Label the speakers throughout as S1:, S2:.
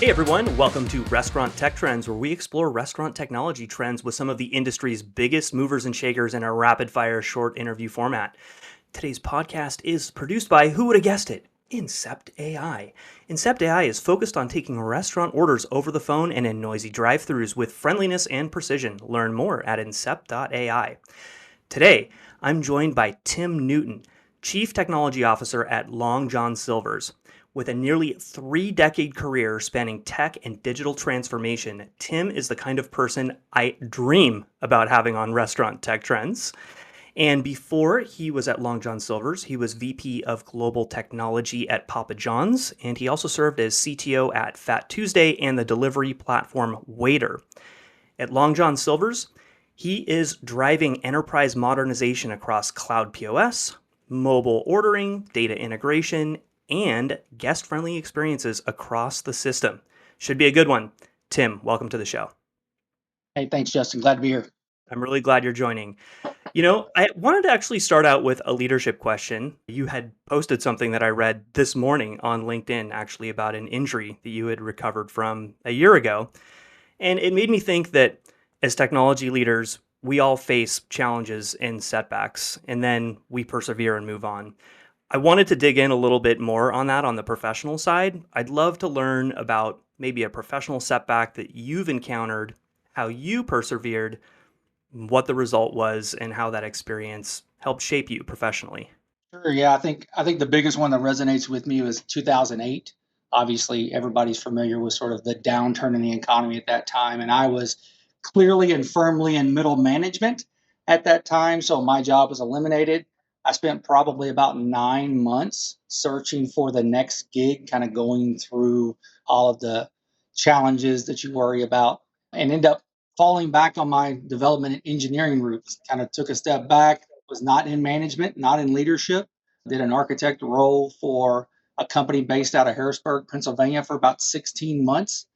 S1: Hey everyone, welcome to Restaurant Tech Trends, where we explore restaurant technology trends with some of the industry's biggest movers and shakers in a rapid fire short interview format. Today's podcast is produced by, who would have guessed it? Incept AI. Incept AI is focused on taking restaurant orders over the phone and in noisy drive-thrus with friendliness and precision. Learn more at incept.ai. Today, I'm joined by Tim Newton, Chief Technology Officer at Long John Silver's. With a nearly 3-decade career spanning tech and digital transformation, Tim is the kind of person I dream about having on Restaurant Tech Trends. And before he was at Long John Silver's, he was VP of Global Technology at Papa John's, and he also served as CTO at Fat Tuesday and the delivery platform Waitr. At Long John Silver's, he is driving enterprise modernization across cloud POS, mobile ordering, data integration, and guest-friendly experiences across the system. Should be a good one. Tim, welcome to the show.
S2: Hey, thanks, Justin. Glad to be here.
S1: I'm really glad you're joining. I wanted to actually start out with a leadership question. You had posted something that I read this morning on LinkedIn, actually, about an injury that you had recovered from a year ago. And it made me think that as technology leaders, we all face challenges and setbacks, and then we persevere and move on. I wanted to dig in a little bit more on that on the professional side. I'd love to learn about maybe a professional setback that you've encountered, how you persevered, what the result was, and how that experience helped shape you professionally.
S2: Sure. Yeah, I think the biggest one that resonates with me was 2008. Obviously, everybody's familiar with sort of the downturn in the economy at that time, and I was clearly and firmly in middle management at that time, so my job was eliminated. I spent probably about 9 months searching for the next gig, kind of going through all of the challenges that you worry about, and end up falling back on my development and engineering roots. Kind of took a step back, was not in management, not in leadership. Did an architect role for a company based out of Harrisburg, Pennsylvania for about 16 months.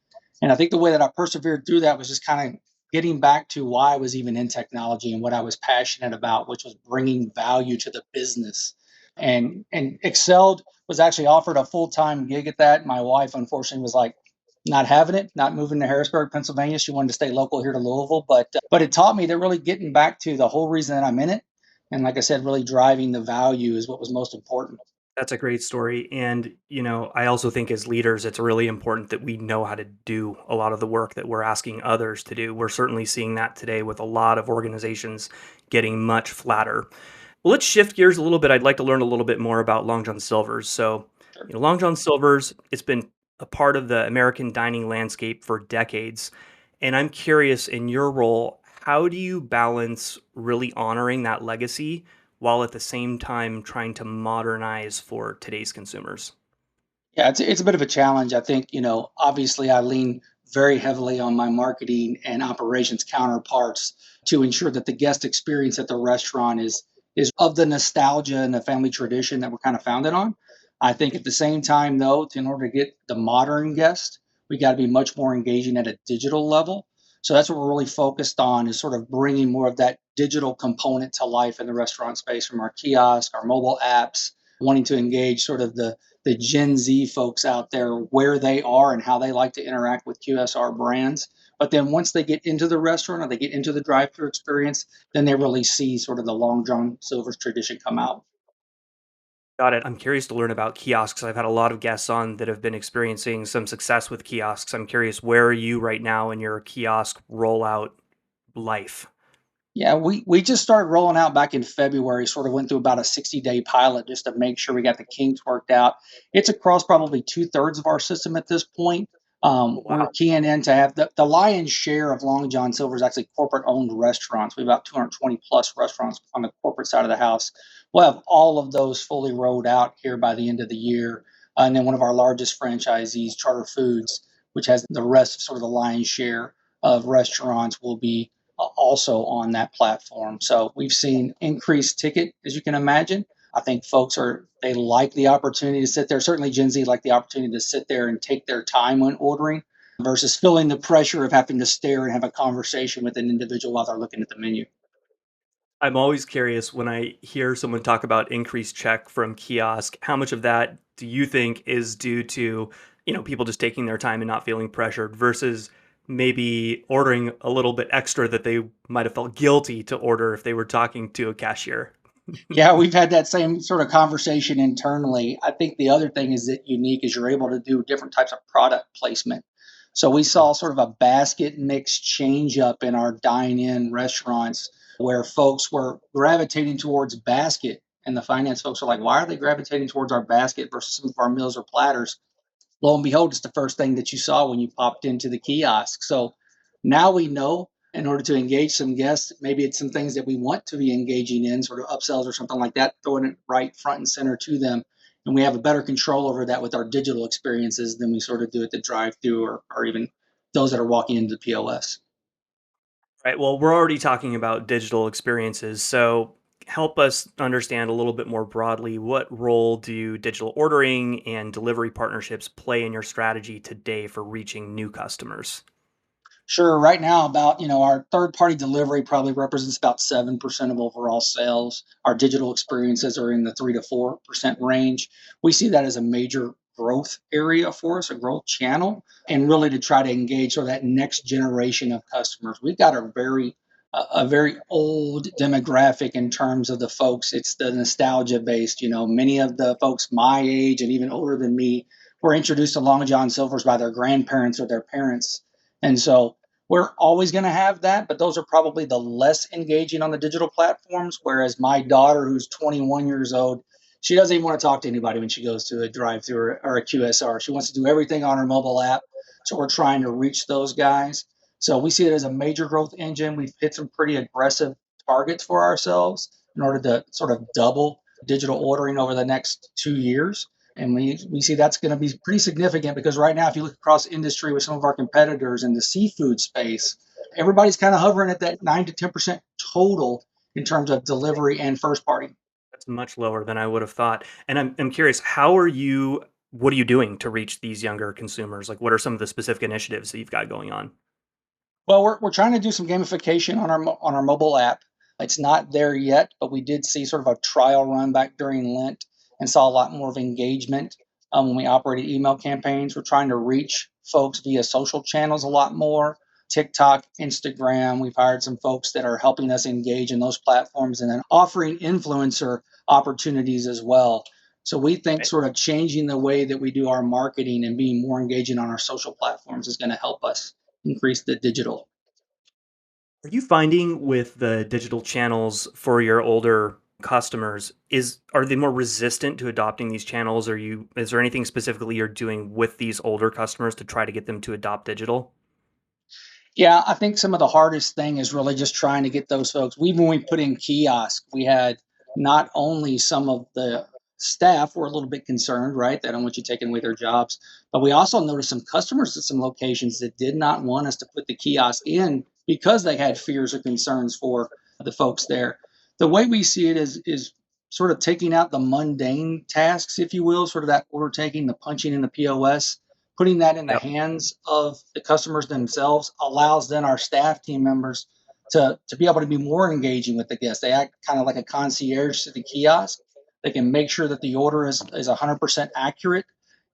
S2: And I think the way that I persevered through that was just kind of getting back to why I was even in technology and what I was passionate about, which was bringing value to the business. And excelled, was actually offered a full-time gig at that. My wife unfortunately was like not having it, not moving to Harrisburg, Pennsylvania. She wanted to stay local here to Louisville, but it taught me that really getting back to the whole reason that I'm in it, and like I said, really driving the value is what was most important.
S1: That's a great story. And, I also think as leaders, it's really important that we know how to do a lot of the work that we're asking others to do. We're certainly seeing that today with a lot of organizations getting much flatter. Well, let's shift gears a little bit. I'd like to learn a little bit more about Long John Silver's. So,
S2: Sure.
S1: Long John Silver's, it's been a part of the American dining landscape for decades. And I'm curious, in your role, how do you balance really honoring that legacy while at the same time trying to modernize for today's consumers?
S2: Yeah, it's a bit of a challenge. I think, obviously I lean very heavily on my marketing and operations counterparts to ensure that the guest experience at the restaurant is of the nostalgia and the family tradition that we're kind of founded on. I think at the same time, though, in order to get the modern guest, we got to be much more engaging at a digital level. So that's what we're really focused on, is sort of bringing more of that digital component to life in the restaurant space from our kiosk, our mobile apps, wanting to engage sort of the Gen Z folks out there where they are and how they like to interact with QSR brands. But then once they get into the restaurant or they get into the drive-through experience, then they really see sort of the Long John Silver's tradition come out.
S1: Got it. I'm curious to learn about kiosks. I've had a lot of guests on that have been experiencing some success with kiosks. I'm curious, where are you right now in your kiosk rollout life?
S2: Yeah, we just started rolling out back in February, sort of went through about a 60-day pilot just to make sure we got the kinks worked out. It's across probably two-thirds of our system at this point. We're
S1: Wow.
S2: keying in to have the lion's share of Long John Silver is actually corporate owned restaurants. We have about 220 plus restaurants on the corporate side of the house. We'll have all of those fully rolled out here by the end of the year. And then one of our largest franchisees, Charter Foods, which has the rest of sort of the lion's share of restaurants, will be also on that platform. So we've seen increased ticket, as you can imagine. I think folks they like the opportunity to sit there. Certainly Gen Z like the opportunity to sit there and take their time when ordering versus feeling the pressure of having to stare and have a conversation with an individual while they're looking at the menu.
S1: I'm always curious when I hear someone talk about increased check from kiosk, how much of that do you think is due to, people just taking their time and not feeling pressured versus maybe ordering a little bit extra that they might have felt guilty to order if they were talking to a cashier.
S2: Yeah, we've had that same sort of conversation internally. I think the other thing is that unique is you're able to do different types of product placement. So we saw sort of a basket mix change up in our dine-in restaurants where folks were gravitating towards basket, and the finance folks are like, why are they gravitating towards our basket versus some of our meals or platters? Lo and behold, it's the first thing that you saw when you popped into the kiosk. So now we know in order to engage some guests, maybe it's some things that we want to be engaging in, sort of upsells or something like that, throwing it right front and center to them. And we have a better control over that with our digital experiences than we sort of do at the drive through or even those that are walking into the POS.
S1: Right. Well, we're already talking about digital experiences. So help us understand a little bit more broadly, what role do digital ordering and delivery partnerships play in your strategy today for reaching new customers?
S2: Sure. Right now, about our third party delivery probably represents about 7% of overall sales. Our digital experiences are in the 3 to 4% range. We see that as a major growth area for us, a growth channel, and really to try to engage sort of that next generation of customers. We've got a very old demographic in terms of the folks. It's the nostalgia based. Many of the folks my age and even older than me were introduced to Long John Silver's by their grandparents or their parents, and so we're always going to have that, but those are probably the less engaging on the digital platforms. Whereas my daughter, who's 21 years old, she doesn't even want to talk to anybody when she goes to a drive-through or a QSR. She wants to do everything on her mobile app. So we're trying to reach those guys. So we see it as a major growth engine. We've hit some pretty aggressive targets for ourselves in order to sort of double digital ordering over the next 2 years. And we see that's going to be pretty significant because right now, if you look across industry with some of our competitors in the seafood space, everybody's kind of hovering at that 9 to 10% total in terms of delivery and first party.
S1: That's much lower than I would have thought. And I'm curious, what are you doing to reach these younger consumers? Like, what are some of the specific initiatives that you've got going on?
S2: Well, we're trying to do some gamification on our mobile app. It's not there yet, but we did see sort of a trial run back during Lent and saw a lot more of engagement when we operated email campaigns. We're trying to reach folks via social channels a lot more, TikTok, Instagram. We've hired some folks that are helping us engage in those platforms and then offering influencer opportunities as well. So we think
S1: Right.
S2: sort of changing the way that we do our marketing and being more engaging on our social platforms is going to help us increase the digital.
S1: Are you finding with the digital channels for your older customers, are they more resistant to adopting these channels? Is there anything specifically you're doing with these older customers to try to get them to adopt digital?
S2: Yeah, I think some of the hardest thing is really just trying to get those folks. When we put in kiosk, we had not only some of the staff were a little bit concerned, right? They don't want you taking away their jobs, but we also noticed some customers at some locations that did not want us to put the kiosk in because they had fears or concerns for the folks there. The way we see it is sort of taking out the mundane tasks, if you will, sort of that order taking, the punching in the POS, putting that in the
S1: Yep.
S2: hands of the customers themselves allows then our staff team members to be able to be more engaging with the guests. They act kind of like a concierge to the kiosk. They can make sure that the order is 100% accurate.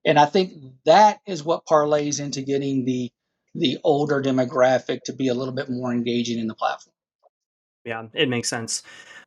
S2: And I think that is what parlays into getting the older demographic to be a little bit more engaging in the platform.
S1: Yeah, it makes sense.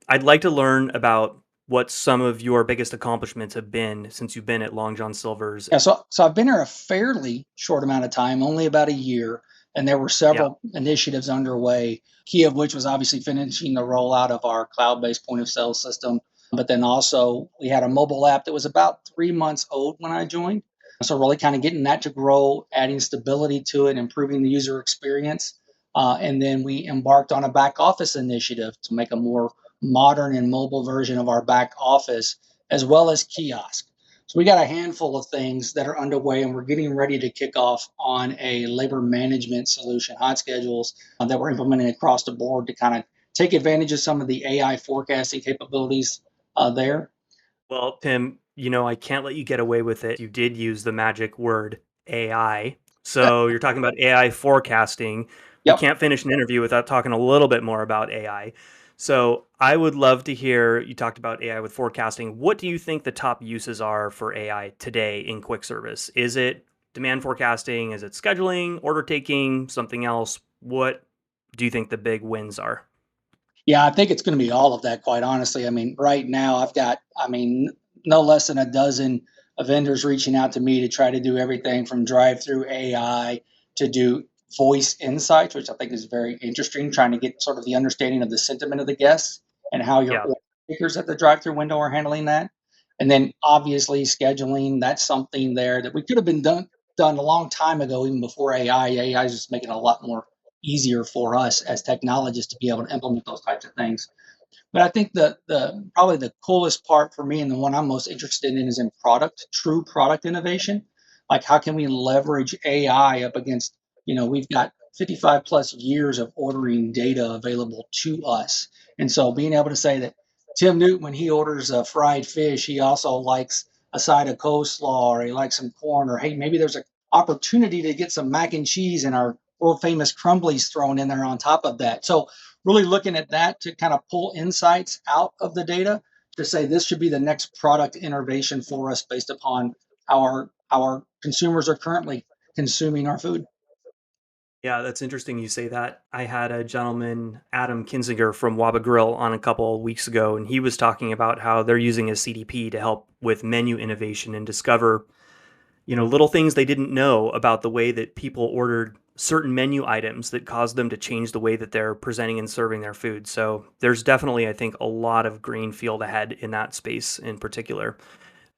S1: I'd like to learn about what some of your biggest accomplishments have been since you've been at Long John Silver's.
S2: Yeah, so I've been here a fairly short amount of time, only about a year, and there were
S1: Yeah.
S2: several initiatives underway. Key of which was obviously finishing the rollout of our cloud-based point of sale system. But then also we had a mobile app that was about 3 months old when I joined. So really kind of getting that to grow, adding stability to it, improving the user experience. And then we embarked on a back office initiative to make a more modern and mobile version of our back office, as well as kiosk. So we got a handful of things that are underway, and we're getting ready to kick off on a labor management solution, hot schedules that we're implementing across the board to kind of take advantage of some of the AI forecasting capabilities there.
S1: Well, Tim, I can't let you get away with it. You did use the magic word AI. So you're talking about AI forecasting. We
S2: Yep.
S1: can't finish an interview without talking a little bit more about AI. So I would love to hear you talked about AI with forecasting. What do you think the top uses are for AI today in quick service? demand forecasting? Is it scheduling, order taking, something else? What do you think the big wins are?
S2: Yeah, I think it's going to be all of that, quite honestly. I mean, right now I've got, no less than a dozen vendors reaching out to me to try to do everything from drive through AI to do voice insights, which I think is very interesting, trying to get sort of the understanding of the sentiment of the guests and how your
S1: Yeah.
S2: order takers at the drive through window are handling that. And then obviously scheduling, that's something there that we could have been done a long time ago, even before AI. AI is just making it a lot more easier for us as technologists to be able to implement those types of things. But I think the probably the coolest part for me and the one I'm most interested in is in true product innovation. Like how can we leverage AI up against, we've got 55 plus years of ordering data available to us. And so being able to say that Tim Newton, when he orders a fried fish, he also likes a side of coleslaw or he likes some corn, or hey, maybe there's an opportunity to get some mac and cheese and our world famous crumblies thrown in there on top of that. So really looking at that to kind of pull insights out of the data to say this should be the next product innovation for us based upon how our consumers are currently consuming our food.
S1: Yeah, that's interesting you say that. I had a gentleman, Adam Kinzinger from Waba Grill, on a couple of weeks ago, and he was talking about how they're using a CDP to help with menu innovation and discover, little things they didn't know about the way that people ordered certain menu items that caused them to change the way that they're presenting and serving their food. So there's definitely, I think, a lot of green field ahead in that space in particular.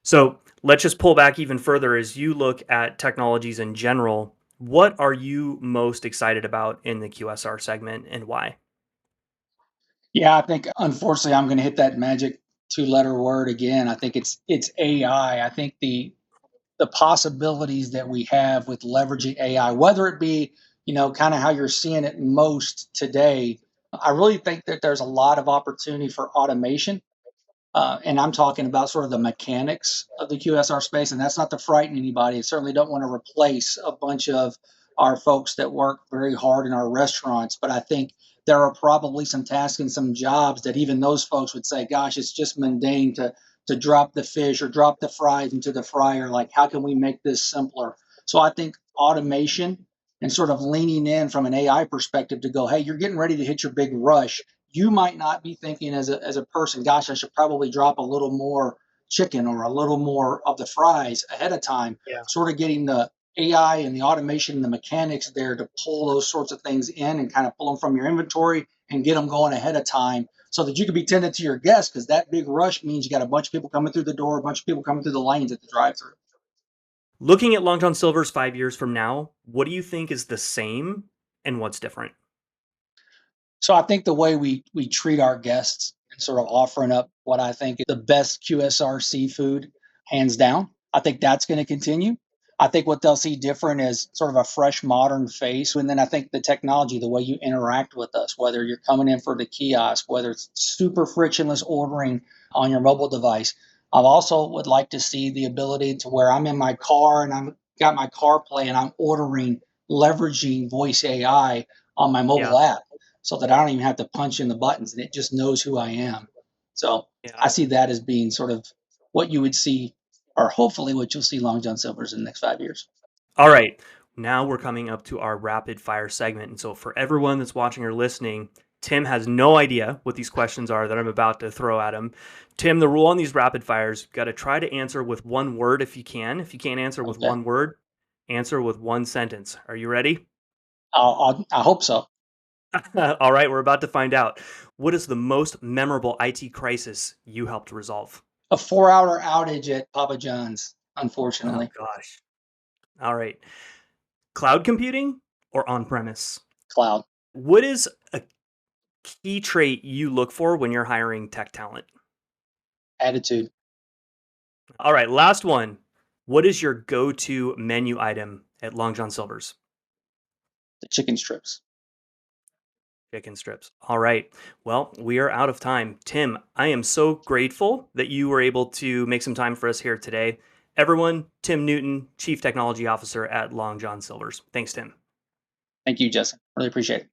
S1: So let's just pull back even further as you look at technologies in general. What are you most excited about in the QSR segment and why?
S2: Yeah, I think unfortunately I'm going to hit that magic two-letter word again. I think it's AI. I think the possibilities that we have with leveraging AI, whether it be, kind of how you're seeing it most today. I really think that there's a lot of opportunity for automation. And I'm talking about sort of the mechanics of the QSR space, and that's not to frighten anybody. I certainly don't want to replace a bunch of our folks that work very hard in our restaurants, but I think there are probably some tasks and some jobs that even those folks would say, "Gosh, it's just mundane to drop the fish or drop the fries into the fryer. Like, how can we make this simpler?" So I think automation and sort of leaning in from an AI perspective to go, "Hey, you're getting ready to hit your big rush, you might not be thinking as a person, gosh, I should probably drop a little more chicken or a little more of the fries ahead of time,
S1: Yeah.
S2: sort of getting the AI and the automation and the mechanics there to pull those sorts of things in and kind of pull them from your inventory and get them going ahead of time so that you can be tended to your guests, because that big rush means you got a bunch of people coming through the door, a bunch of people coming through the lanes at the drive through.
S1: Looking at Long John Silver's 5 years from now, what do you think is the same and what's different?
S2: So I think the way we treat our guests and sort of offering up what I think is the best QSR seafood, hands down, I think that's going to continue. I think what they'll see different is sort of a fresh, modern face. And then I think the technology, the way you interact with us, whether you're coming in for the kiosk, whether it's super frictionless ordering on your mobile device. I also would like to see the ability to where I'm in my car and I've got my CarPlay and I'm ordering, leveraging voice AI on my
S1: Yeah.
S2: mobile app so that I don't even have to punch in the buttons and it just knows who I am. So
S1: Yeah.
S2: I see that as being sort of what you would see, or hopefully what you'll see Long John Silver's in the next 5 years.
S1: All right. Now we're coming up to our rapid fire segment. And so, for everyone that's watching or listening, Tim has no idea what these questions are that I'm about to throw at him. Tim, the rule on these rapid fires, got to try to answer with one word if you can. If you can't answer with
S2: Okay.
S1: one word, answer with one sentence. Are you ready?
S2: I hope so.
S1: All right, we're about to find out. What is the most memorable IT crisis you helped resolve?
S2: A 4 hour outage at Papa John's,
S1: Oh,
S2: unfortunately.
S1: gosh. All right. Cloud computing or on premise?
S2: Cloud.
S1: What is a key trait you look for when you're hiring tech talent?
S2: Attitude.
S1: All right, last one. What is your go to menu item at Long John Silver's?
S2: The chicken strips.
S1: Chicken strips. All right. Well, we are out of time. Tim, I am so grateful that you were able to make some time for us here today. Everyone, Tim Newton, Chief Technology Officer at Long John Silver's. Thanks, Tim.
S2: Thank you, Justin. Really appreciate it.